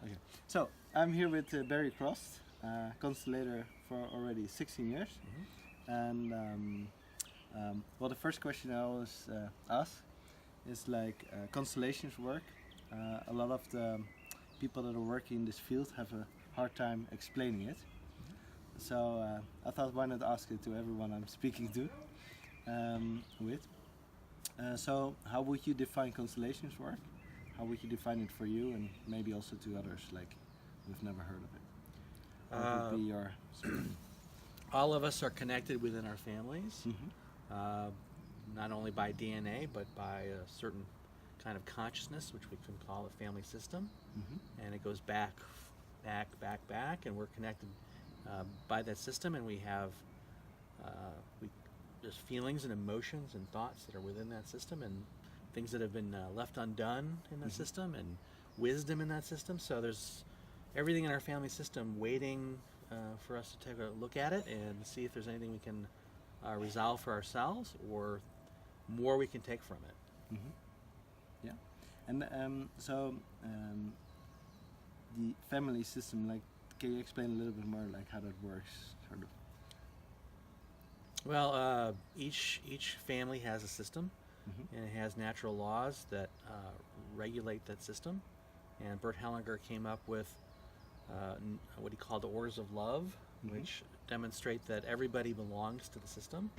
Okay. So I'm here with Barry Krost, constellator for already 16 years. And well, the first question I always ask is like constellations work. A lot of the people that are working in this field have a hard time explaining it. So I thought, why not ask it to everyone I'm speaking to with. So how would you define constellations work? How would you define it for you, and maybe also to others like who've never heard of it? What would be your all of us are connected within our families, not only by DNA, but by a certain kind of consciousness, which we can call a family system. And it goes back, and we're connected by that system, and we have there's feelings and emotions and thoughts that are within that system, and things that have been left undone in that system, and wisdom in that system. So there's everything in our family system waiting for us to take a look at it and see if there's anything we can resolve for ourselves, or more we can take from it. Yeah, and so the family system, like, can you explain a little bit more like how that works, sort of? Well, each family has a system, and it has natural laws that regulate that system. And Bert Hellinger came up with what he called the orders of love, which demonstrate that everybody belongs to the system,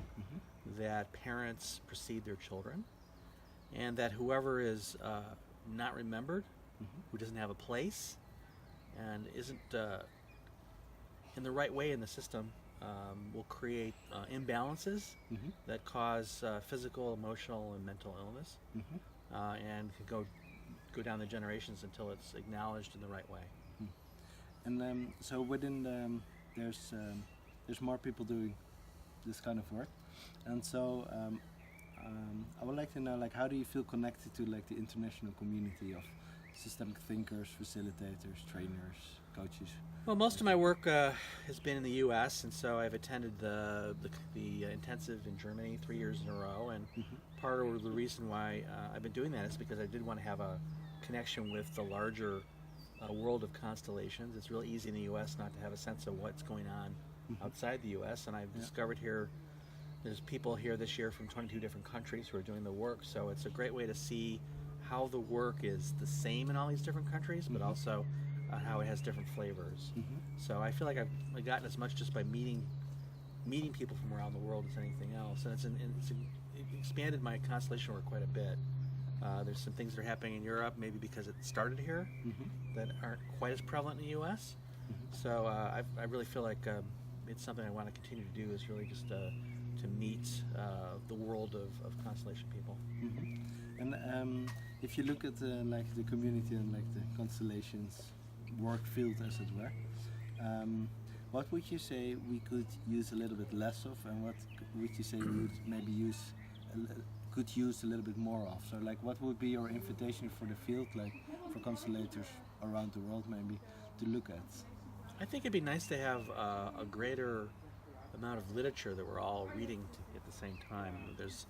that parents precede their children, and that whoever is not remembered, who doesn't have a place, and isn't in the right way in the system, will create imbalances that cause physical, emotional, and mental illness, and can go down the generations until it's acknowledged in the right way. And so within there's more people doing this kind of work, and so I would like to know, like, how do you feel connected to like the international community of systemic thinkers, facilitators, trainers, coaches? Well, most of my work has been in the U.S., and so I've attended the intensive in Germany 3 years in a row. And part of the reason why I've been doing that is because I did want to have a connection with the larger world of constellations. It's really easy in the U.S. not to have a sense of what's going on outside the U.S. And I've discovered here there's people here this year from 22 different countries who are doing the work. So it's a great way to see how the work is the same in all these different countries, but also how it has different flavors. So I feel like I've gotten as much just by meeting people from around the world as anything else, and it's expanded my constellation work quite a bit. There's some things that are happening in Europe, maybe because it started here, that aren't quite as prevalent in the U.S. So I really feel like it's something I want to continue to do, is really just to meet the world of constellation people. And if you look at like the community and like the constellations work field, as it were, what would you say we could use a little bit less of, and what would you say we would maybe could use a little bit more of? So like, what would be your invitation for the field, like for constellators around the world maybe, to look at? I think it'd be nice to have a greater amount of literature that we're all reading at the same time. There's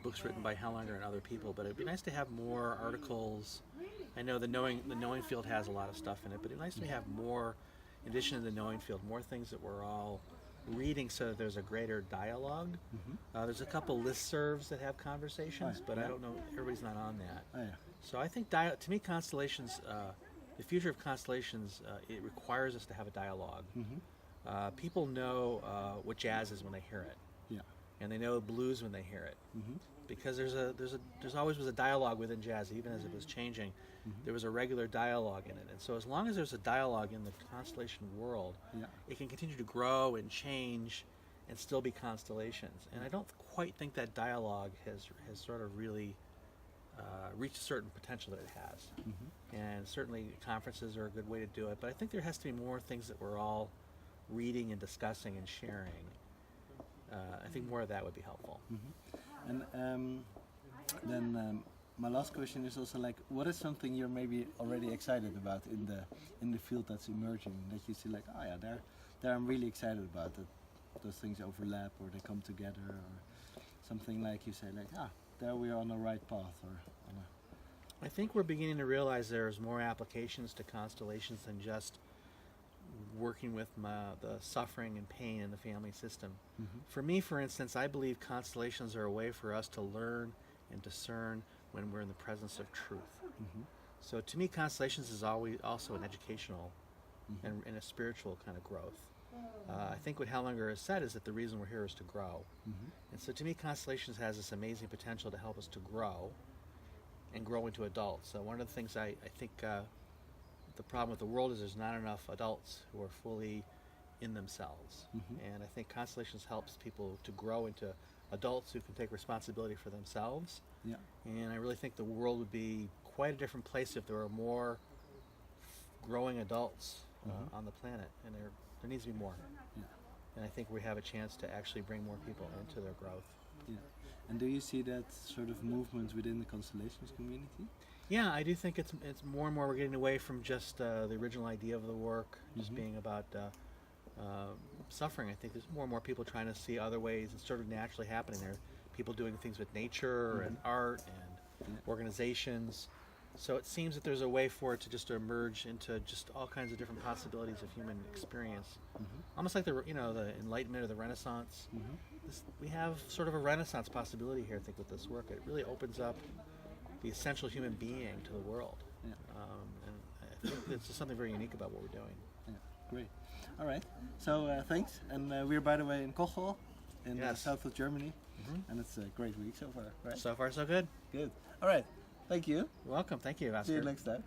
books written by Hellinger and other people, but it'd be nice to have more articles. I know the knowing field has a lot of stuff in it, but it'd be nice to have more, in addition to the knowing field, more things that we're all reading, so that there's a greater dialogue. There's a couple listservs that have conversations, but I don't know, everybody's not on that. So I think to me, constellations, the future of constellations, it requires us to have a dialogue. People know what jazz is when they hear it, and they know blues when they hear it, because there's always was a dialogue within jazz, even as it was changing. There was a regular dialogue in it, and so as long as there's a dialogue in the constellation world, it can continue to grow and change and still be constellations. And I don't quite think that dialogue has sort of really reached a certain potential that it has. And certainly conferences are a good way to do it, but I think there has to be more things that we're all reading and discussing and sharing. I think more of that would be helpful. And then my last question is also like, what is something you're maybe already excited about in the field that's emerging, that you see like, oh yeah, there I'm really excited about that those things overlap or they come together, or something like you say like, there we are on the right path, or on a I think we're beginning to realize there's more applications to constellations than just working with the suffering and pain in the family system. For me, for instance, I believe constellations are a way for us to learn and discern when we're in the presence of truth. So to me, constellations is always also an educational and a spiritual kind of growth. I think what Hellinger has said is that the reason we're here is to grow. And so to me, constellations has this amazing potential to help us to grow and grow into adults. So one of the things I think the problem with the world is there's not enough adults who are fully in themselves. And I think constellations helps people to grow into adults who can take responsibility for themselves. And I really think the world would be quite a different place if there were more growing adults on the planet, and there needs to be more. And I think we have a chance to actually bring more people into their growth. And do you see that sort of movement within the constellations community? Yeah, I do think it's more and more we're getting away from just the original idea of the work, just being about suffering. I think there's more and more people trying to see other ways. It's sort of naturally happening. There are people doing things with nature and art and organizations. So it seems that there's a way for it to just emerge into just all kinds of different possibilities of human experience. Almost like the Enlightenment or the Renaissance. We have sort of a Renaissance possibility here, I think, with this work. It really opens up the essential human being to the world. And I think there's just something very unique about what we're doing. Great. All right. So thanks. And we're, by the way, in Kochel, in the south of Germany. And it's a great week so far, right? So far, so good. Good. All right. Thank you. You're welcome. Thank you, Oscar. See you next time.